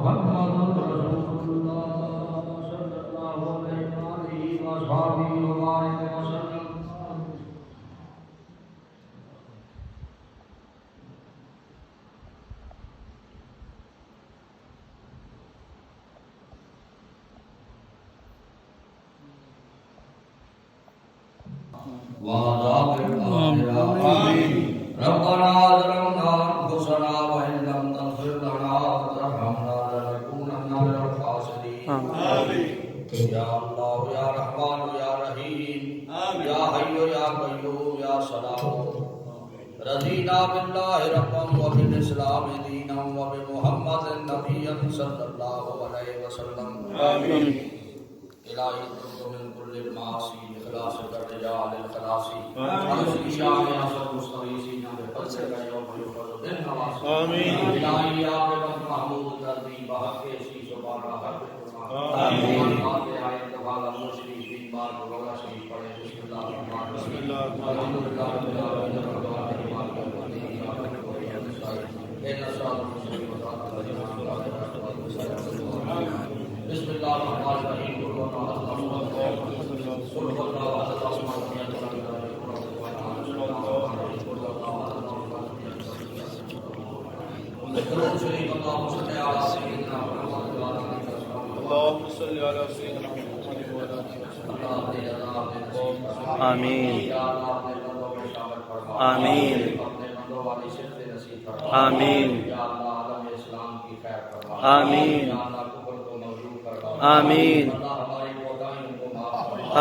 محمد رسول اللہ صلی اللہ علیہ وآلہ وسلم. وعذاب الآخرة. ربنا ظلمنا أنفسنا وإن لم تغفر لنا وترحمنا لنكونن من الخاسرين. يا الله يا رحمن يا رحيم يا حي يا قيوم يا سلام. رضينا بالله ربا وبالإسلام دينا وبمحمد نبيا صلى الله عليه وسلم. إلهي تب من كل المعاصي بإخلاصك الرجاء للخلاص. أرسل شاء أسد مستغيثين بفضلك يوم يفرج بالنواصي. إلهي يا رب محمود ترضي بحق شيء سبحان حق آمين. آیت والا مشری تین بار رولا شریف پڑھے. بسم اللہ الرحمن الرحیم. الحمدللہ رب العالمین الرحمن الرحیم مالک یوم الدین ایاک نعبد و ایاک نستعین اهدنا الصراط المستقیم صراط الذین انعمت علیہم غیر المغضوب علیہم. بسم اللہ الرحمن الرحیم. قل هو الله احد الله الصمد قل هو الله احد الله الصمد لم يلد ولم يولد ولم يكن له كفوا احد. درود شریف. اللهم صل علی سیدنا محمد وعلى آلہ وصحبہ. اللهم صل على سيدنا محمد وعلى آله آمین آمين. آمین. آمين.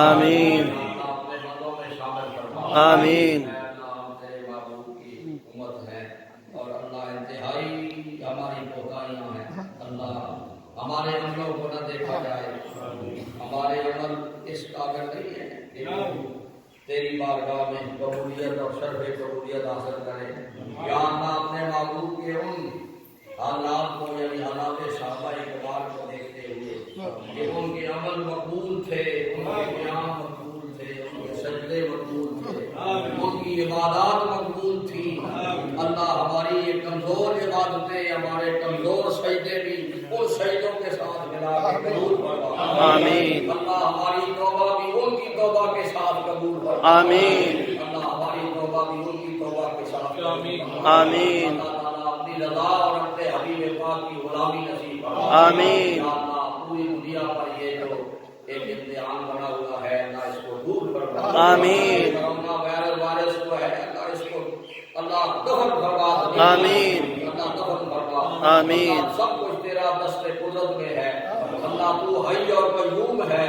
آمين. آمين. آمين. ہمارے عملوں کو نہ دیکھا جائے. ہمارے عمل اس قابل نہیں ہے کہ تیری بارگاہ میں قبولیت اور شرف قبولیت حاصل کرے. یا اللہ اپنے معبود کے ان حالات کو یعنی حالات صحابہ اقبال کو دیکھتے ہوئے کہ ان کے عمل مقبول تھے, ان کے قیام مقبول تھے, ان کے سجدے مقبول تھے, ان کی عبادات مقبول تھی. اللہ ہماری یہ کمزور عبادتیں, ہمارے کمزور سجدے بھی ان سجدوں کے ساتھ ملا کے قبول فرما. آمین. اللہ ہماری توبہ بھی ان کی توبہ کے ساتھ قبول فرما. آمین. اللہ ہماری توبہ بھی ان کی توبہ کے ساتھ قبول فرما. آمین. اللہ تعالیٰ اپنی رضا اور اپنے حبیب پاک کی غلامی نصیب فرما. آمین. یا اللہ پوری دنیا پر یہ جو ایک امتحان بنا ہوا ہے اللہ اس کو دور فرما. آمین. کرونا وائرس جو ہے اللہ اس کو اللہ دفن فرما. آمین. اللہ دفن فرما. آمین. اللہ سب کچھ تیرا دست قدرت میں ہے. اللہ تو حی اور قیوم ہے.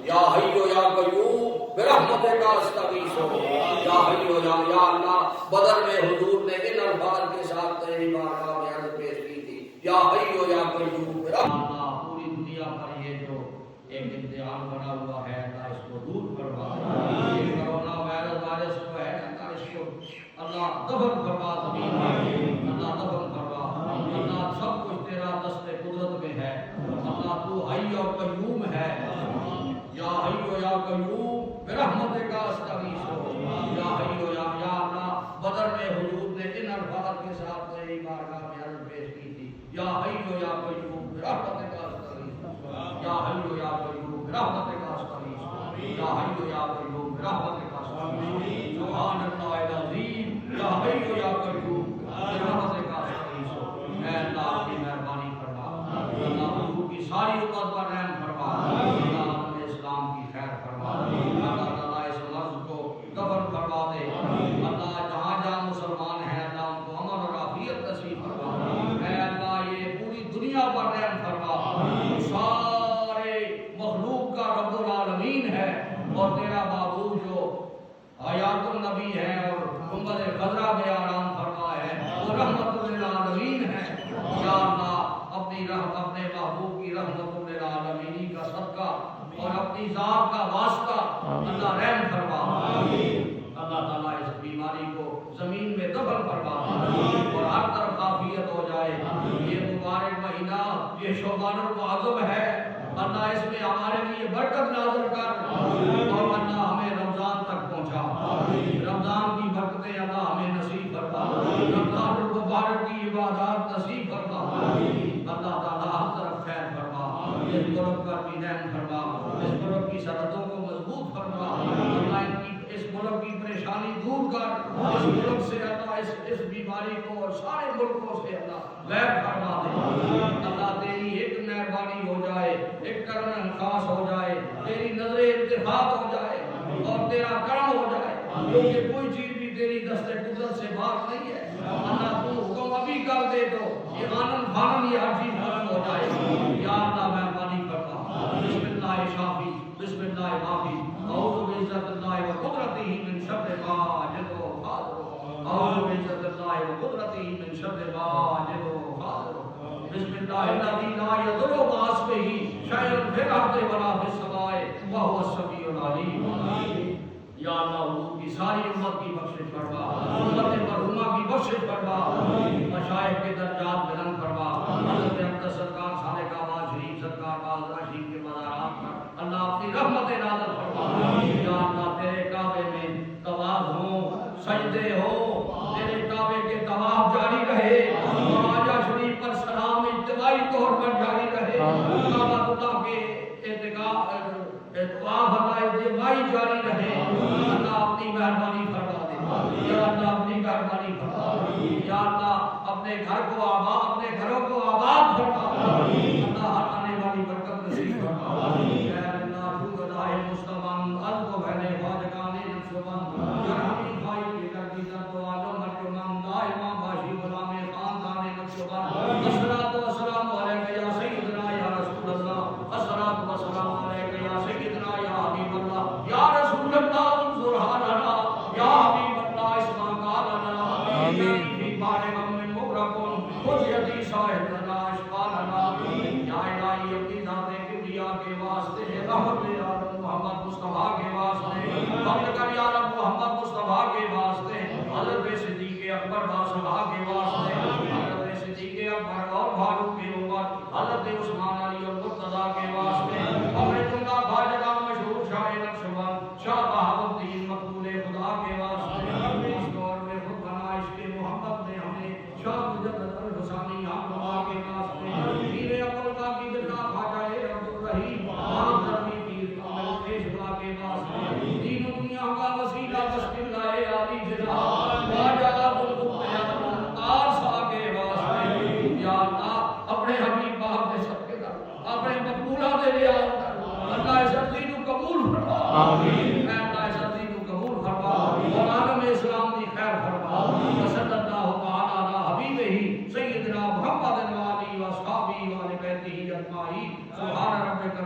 یا حی یا قیوم برحمتک استغیث. یا حی یا اللہ بدر میں حضور نے ان الفاظ کے ساتھ تیری بارگاہ میں عرض پیش کی تھی. یا حی یا قیوم برحمتک. پوری دنیا پر یہ جو ایک امتحان بنا ہوا ہے اللہ اس کو دور فرما. یہ کرونا وائرس جو ہے اللہ اس کو اللہ دفن فرما. زمین میں اللہ دفن فرما. اللہ سب کچھ تیرا دست قدرت میں ہے. اللہ تو حی اور قیوم ہے. یا حی یا قیوم برحمتک استغیث. یا حی یا اللہ بدر میں حضور نے ان الفاظ کے ساتھ تیری بارگاہ میں عرض پیش کی تھی. یا حی یا قیوم برحمتک استغیث. یا حی یا قیوم برحمتک استغیث. یا حی یا قیوم برحمتک استغیث. سبحان اللہ العظیم. یا حی یا قیوم برحمتک استغیث. اے اللہ اپنی مہربانی فرما. اللہ حضور کی ساری امت پر رحم فرما. اللہ اپنے اسلام کی خیر فرما. اللہ تعالیٰ اس مرض کو دفن فرما دے. اللہ جہاں جہاں مسلمان ہیں اللہ ان کو امن اور عافیت نصیب فرما. اے اللہ یہ پوری دنیا پر رحم فرما. سارے مخلوق کا رب العالمین ہے اور تیرا معبود جو حیات النبی ہے اور گنبد خضرا میں آرام فرما ہے وہ رحمت للعالمین ہے. یا اللہ اپنے محبوب کی رحمت للعالمین کا صدقہ اور اپنی ذات کا واسطہ اللہ رحم فرما. اللہ تعالیٰ اس بیماری کو زمین میں دفن فرما اور ہر طرف عافیت ہو جائے. یہ مبارک مہینہ یہ شعبان المعظم ہے. اللہ اس میں ہمارے لیے برکت نازل کر اور اللہ ہمیں رمضان تک پہنچا. رمضان کی برکتیں اللہ ہمیں نصیب فرما. رمضان المبارک کی عبادات نصیب فرما. اللہ تعالیٰ اس ملک پر بھی رحم فرما، اس ملک کی سرحدوں کو مضبوط فرما، اللہ اس ملک کی پریشانی دور کر، اس ملک سے اللہ اس بیماری کو اور سارے ملکوں سے اللہ غائب فرما دے۔ اللہ تیری ایک مہربانی ہو جائے، ایک کرم خاص ہو جائے، تیری نظر اتفاق ہو جائے اور تیرا کرم ہو جائے، کیونکہ کوئی چیز بھی تیری دست قدرت سے باہر نہیں ہے۔ اللہ تو حکم ابھی کر دے تو یہ آنن بھانن یہ ہر چیز ختم ہو جائے۔ یا اللہ مہربانی فرما، بسم اللہ شافی، بسم اللہ معافی، اعوذ بعزت اللہ و قدرتہ من شر ما اجد و حاضر، اعوذ بعزت اللہ و قدرتہ من شر ما اجد و حاضر، بسم اللہ الذی لا یضر مع اسمہ شیء فی الارض ولا فی السماء وهو السمیع العلیم۔ یا اللہ حضور کی ساری امت کی بخشش فرما، امت مرحومہ کی بخشش فرما، مشائخ کے درجات بلند فرما، حضرت اقدس سرکار صادق آباد شریف سرکار بازرہ شریف کے مزارات پر اللہ اپنی رحمت نازل فرما۔ یا اللہ تیرے کعبے میں طواف ہوں، سجدے ہوں، تیرے کعبے کے طواف جاری رہے، خواجہ شریف پر سلام اجتماعی طور پر جاری رہے، کعبۃ اللہ کے طواف اللہ اجتماعی جاری رہے۔ اللہ اپنی مہربانی فرما دے، یا اللہ اپنی مہربانی فرما دے، یا اللہ اپنے گھر کو آباد، اپنے گھروں کو آباد فرما، اللہ ہر آنے والی برکت نصیب فرما۔ اے اللہ تو گدائے مستمن الف بہنے خواجگانے نقشبند جرحمی خواہی کے تردیدت و عالم مرکمن دائمہ باشی غلام خاندان نقشبند، الصلاۃ والسلام علیکہ یا سیدنا یا رسول اللہ، الصلاۃ والسلام علیکہ یا سیدنا یا حبیب اللہ، یا رسول اللہ انظر حالنا، یا حبیب اللہ اسمع قالنا، آمین فی بار غم مغرقن خذ یدی صاحب لنا اشفالنا، یا الہی اپنی ذات کبریا کے واسطے رحمت یا رب محمد مصطفیٰ کے واسطے، فضل کر یا رب محمد مصطفیٰ کے واسطے، حضرت صدیق اکبر باصحابہ کے واسطے، حضرت صدیق اکبر اور فاروق عمر، حضرت عثمان علی اور مرتضیٰ کے واسطے، اور جملہ خواجہ مشہور شاہ نقشبند شاہ بہاء الدین مقبول خدا کے واسطے، اس دور میں خود بنا عشق محمد نے ہمیں شاہ مجدد الحسانی ہمراہ کے واسطے، پیر عقل کا کی بنا خواجہ عبد الرحیم آپ درمی پیر کامل پیشوا کے واسطے، دین و دنیا کا وسیلہ بسم اللہ علی جناب خواجہ عبدالقادر صاحب کے واسطے، یا اللہ اپنے حبیب باپ دے صدقے کر، اپنے مقبولہ دے لیا اللہ اس عزیز کو قبول فرما، آمین، اے اللہ اس عزیز کو قبول فرما اور عالم اسلام کی خیر فرما، صلی اللہ تعالی علی حبیبہ سیدنا محمد و آلہ و اصحابہ و آل بیتہ اجمعین، سبحان ربک